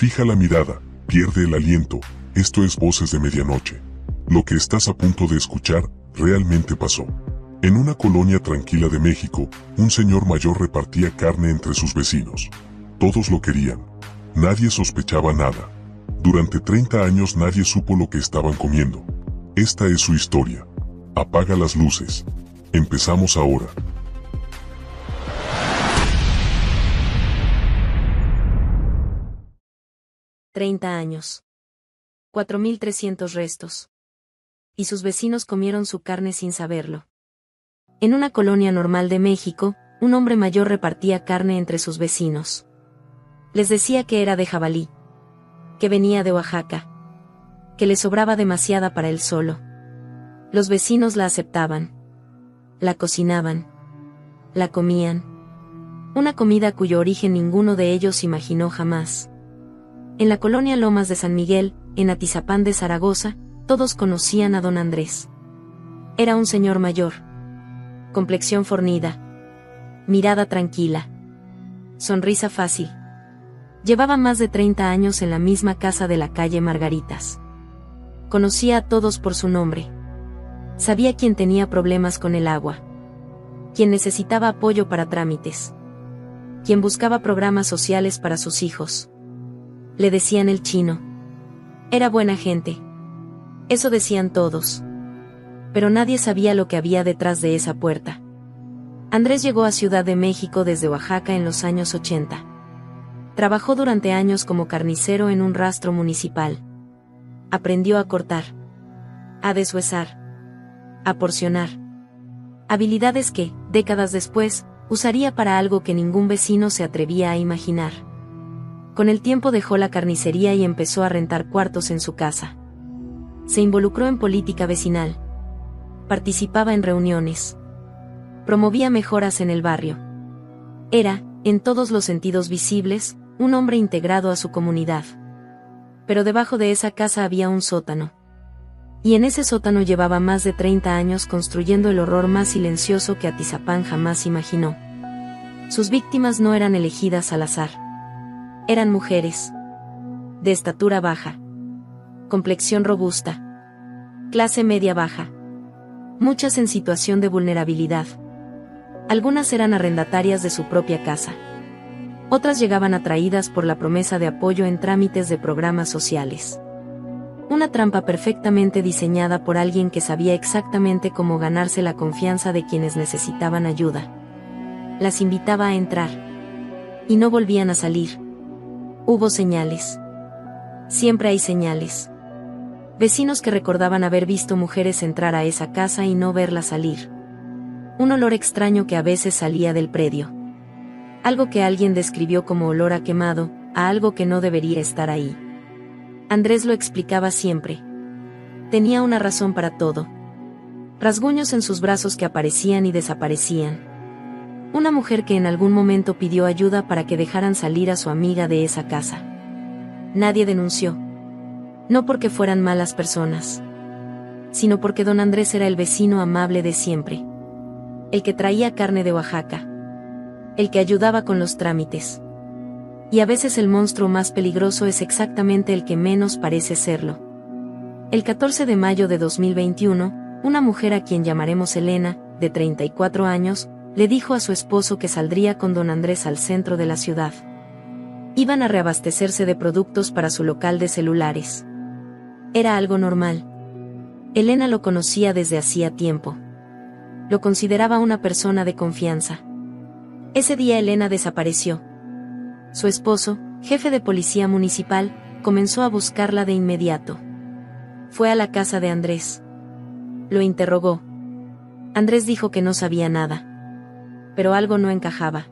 Fija la mirada, pierde el aliento, esto es Voces de Medianoche. Lo que estás a punto de escuchar, realmente pasó. En una colonia tranquila de México, un señor mayor repartía carne entre sus vecinos. Todos lo querían. Nadie sospechaba nada. Durante 30 años nadie supo lo que estaban comiendo. Esta es su historia. Apaga las luces. Empezamos ahora. «30 años. 4.300 restos. Y sus vecinos comieron su carne sin saberlo». En una colonia normal de México, un hombre mayor repartía carne entre sus vecinos. Les decía que era de jabalí, que venía de Oaxaca, que le sobraba demasiada para él solo. Los vecinos la aceptaban, la cocinaban, la comían. Una comida cuyo origen ninguno de ellos imaginó jamás. En la colonia Lomas de San Miguel, en Atizapán de Zaragoza, todos conocían a don Andrés. Era un señor mayor. Complexión fornida. Mirada tranquila. Sonrisa fácil. Llevaba más de 30 años en la misma casa de la calle Margaritas. Conocía a todos por su nombre. Sabía quién tenía problemas con el agua. Quién necesitaba apoyo para trámites. Quién buscaba programas sociales para sus hijos. Le decían el chino. Era buena gente. Eso decían todos. Pero nadie sabía lo que había detrás de esa puerta. Andrés llegó a Ciudad de México desde Oaxaca en los años 80. Trabajó durante años como carnicero en un rastro municipal. Aprendió a cortar, a deshuesar, a porcionar. Habilidades que, décadas después, usaría para algo que ningún vecino se atrevía a imaginar. Con el tiempo dejó la carnicería y empezó a rentar cuartos en su casa. Se involucró en política vecinal. Participaba en reuniones. Promovía mejoras en el barrio. Era, en todos los sentidos visibles, un hombre integrado a su comunidad. Pero debajo de esa casa había un sótano. Y en ese sótano llevaba más de 30 años construyendo el horror más silencioso que Atizapán jamás imaginó. Sus víctimas no eran elegidas al azar. Eran mujeres. De estatura baja. Complexión robusta. Clase media baja. Muchas en situación de vulnerabilidad. Algunas eran arrendatarias de su propia casa. Otras llegaban atraídas por la promesa de apoyo en trámites de programas sociales. Una trampa perfectamente diseñada por alguien que sabía exactamente cómo ganarse la confianza de quienes necesitaban ayuda. Las invitaba a entrar. Y no volvían a salir. Hubo señales. Siempre hay señales. Vecinos que recordaban haber visto mujeres entrar a esa casa y no verlas salir. Un olor extraño que a veces salía del predio. Algo que alguien describió como olor a quemado, a algo que no debería estar ahí. Andrés lo explicaba siempre. Tenía una razón para todo. Rasguños en sus brazos que aparecían y desaparecían. Una mujer que en algún momento pidió ayuda para que dejaran salir a su amiga de esa casa. Nadie denunció. No porque fueran malas personas, sino porque don Andrés era el vecino amable de siempre. El que traía carne de Oaxaca. El que ayudaba con los trámites. Y a veces el monstruo más peligroso es exactamente el que menos parece serlo. El 14 de mayo de 2021, una mujer a quien llamaremos Elena, de 34 años, le dijo a su esposo que saldría con don Andrés al centro de la ciudad. Iban a reabastecerse de productos para su local de celulares. Era algo normal. Elena lo conocía desde hacía tiempo. Lo consideraba una persona de confianza. Ese día Elena desapareció. Su esposo, jefe de policía municipal, comenzó a buscarla de inmediato. Fue a la casa de Andrés. Lo interrogó. Andrés dijo que no sabía nada. Pero algo no encajaba.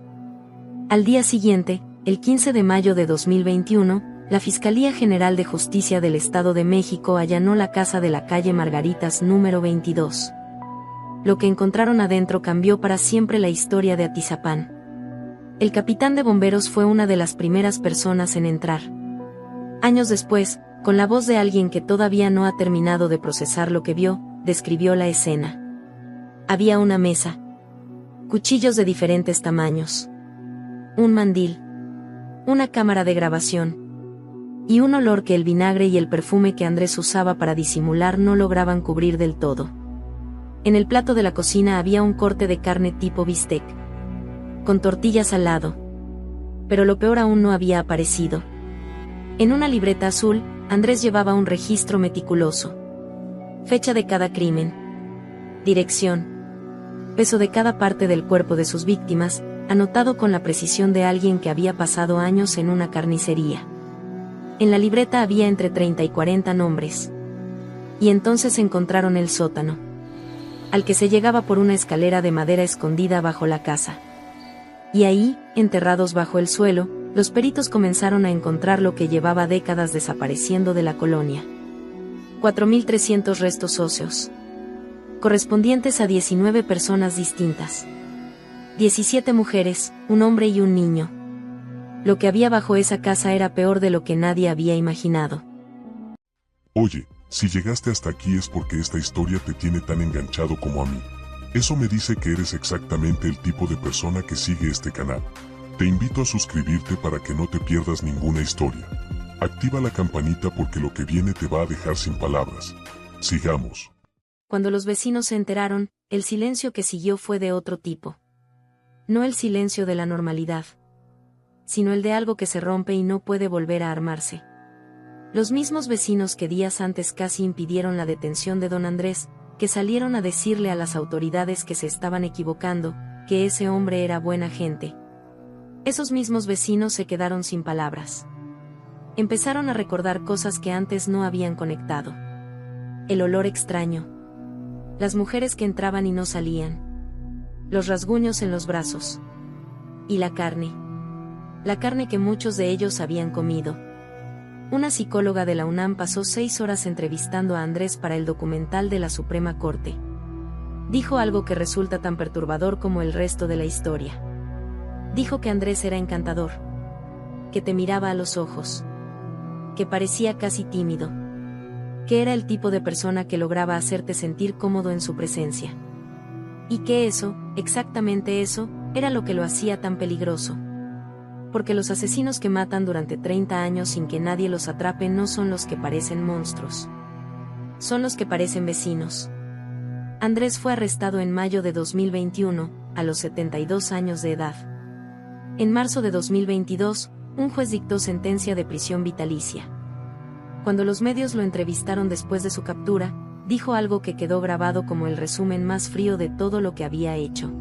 Al día siguiente, el 15 de mayo de 2021, la Fiscalía General de Justicia del Estado de México allanó la casa de la calle Margaritas número 22. Lo que encontraron adentro cambió para siempre la historia de Atizapán. El capitán de bomberos fue una de las primeras personas en entrar. Años después, con la voz de alguien que todavía no ha terminado de procesar lo que vio, describió la escena. Había una mesa. Cuchillos de diferentes tamaños. Un mandil. Una cámara de grabación. y un olor que el vinagre y el perfume que Andrés usaba para disimular no lograban cubrir del todo. En el plato de la cocina había un corte de carne tipo bistec, con tortillas al lado. Pero lo peor aún no había aparecido. En una libreta azul, Andrés llevaba un registro meticuloso. Fecha de cada crimen. Dirección. Peso de cada parte del cuerpo de sus víctimas, anotado con la precisión de alguien que había pasado años en una carnicería. En la libreta había entre 30 y 40 nombres. Y entonces encontraron el sótano, al que se llegaba por una escalera de madera escondida bajo la casa. Y ahí, enterrados bajo el suelo, los peritos comenzaron a encontrar lo que llevaba décadas desapareciendo de la colonia. 4.300 restos óseos, correspondientes a 19 personas distintas. 17 mujeres, un hombre y un niño. Lo que había bajo esa casa era peor de lo que nadie había imaginado. Oye, si llegaste hasta aquí es porque esta historia te tiene tan enganchado como a mí. Eso me dice que eres exactamente el tipo de persona que sigue este canal. Te invito a suscribirte para que no te pierdas ninguna historia. Activa la campanita porque lo que viene te va a dejar sin palabras. Sigamos. Cuando los vecinos se enteraron, el silencio que siguió fue de otro tipo. No el silencio de la normalidad, sino el de algo que se rompe y no puede volver a armarse. Los mismos vecinos que días antes casi impidieron la detención de don Andrés, que salieron a decirle a las autoridades que se estaban equivocando, que ese hombre era buena gente. Esos mismos vecinos se quedaron sin palabras. Empezaron a recordar cosas que antes no habían conectado. El olor extraño. Las mujeres que entraban y no salían. Los rasguños en los brazos. Y la carne. La carne que muchos de ellos habían comido. Una psicóloga de la UNAM pasó 6 horas entrevistando a Andrés para el documental de la Suprema Corte. Dijo algo que resulta tan perturbador como el resto de la historia. Dijo que Andrés era encantador. Que te miraba a los ojos. Que parecía casi tímido. Que era el tipo de persona que lograba hacerte sentir cómodo en su presencia. Y que eso, exactamente eso, era lo que lo hacía tan peligroso. Porque los asesinos que matan durante 30 años sin que nadie los atrape no son los que parecen monstruos. Son los que parecen vecinos. Andrés fue arrestado en mayo de 2021, a los 72 años de edad. En marzo de 2022, un juez dictó sentencia de prisión vitalicia. Cuando los medios lo entrevistaron después de su captura, dijo algo que quedó grabado como el resumen más frío de todo lo que había hecho.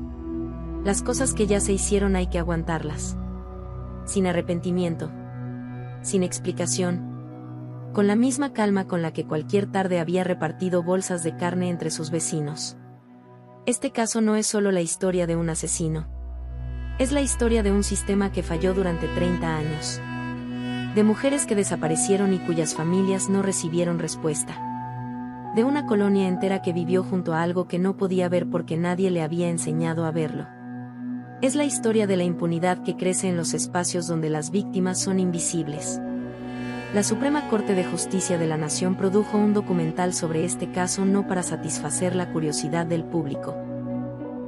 Las cosas que ya se hicieron hay que aguantarlas. Sin arrepentimiento. Sin explicación. Con la misma calma con la que cualquier tarde había repartido bolsas de carne entre sus vecinos. Este caso no es solo la historia de un asesino. Es la historia de un sistema que falló durante 30 años. De mujeres que desaparecieron y cuyas familias no recibieron respuesta. De una colonia entera que vivió junto a algo que no podía ver porque nadie le había enseñado a verlo. Es la historia de la impunidad que crece en los espacios donde las víctimas son invisibles. La Suprema Corte de Justicia de la Nación produjo un documental sobre este caso no para satisfacer la curiosidad del público,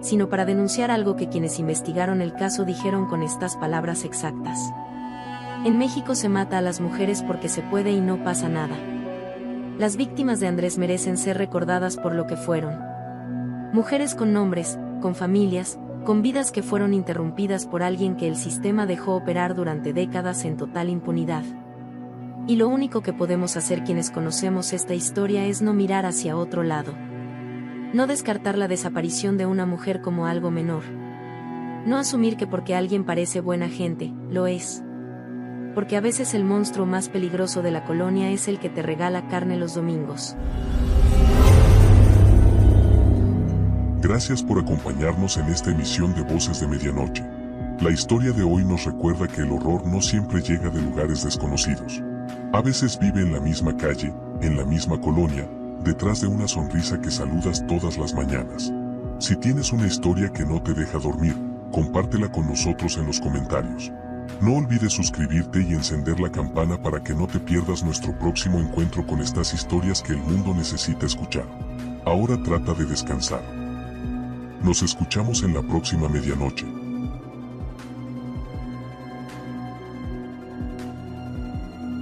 sino para denunciar algo que quienes investigaron el caso dijeron con estas palabras exactas. En México se mata a las mujeres porque se puede y no pasa nada. Las víctimas de Andrés merecen ser recordadas por lo que fueron. Mujeres con nombres, con familias, con vidas que fueron interrumpidas por alguien que el sistema dejó operar durante décadas en total impunidad. Y lo único que podemos hacer quienes conocemos esta historia es no mirar hacia otro lado. No descartar la desaparición de una mujer como algo menor. No asumir que porque alguien parece buena gente, lo es. Porque a veces el monstruo más peligroso de la colonia es el que te regala carne los domingos. Gracias por acompañarnos en esta emisión de Voces de Medianoche. La historia de hoy nos recuerda que el horror no siempre llega de lugares desconocidos. A veces vive en la misma calle, en la misma colonia, detrás de una sonrisa que saludas todas las mañanas. Si tienes una historia que no te deja dormir, compártela con nosotros en los comentarios. No olvides suscribirte y encender la campana para que no te pierdas nuestro próximo encuentro con estas historias que el mundo necesita escuchar. Ahora trata de descansar. Nos escuchamos en la próxima medianoche.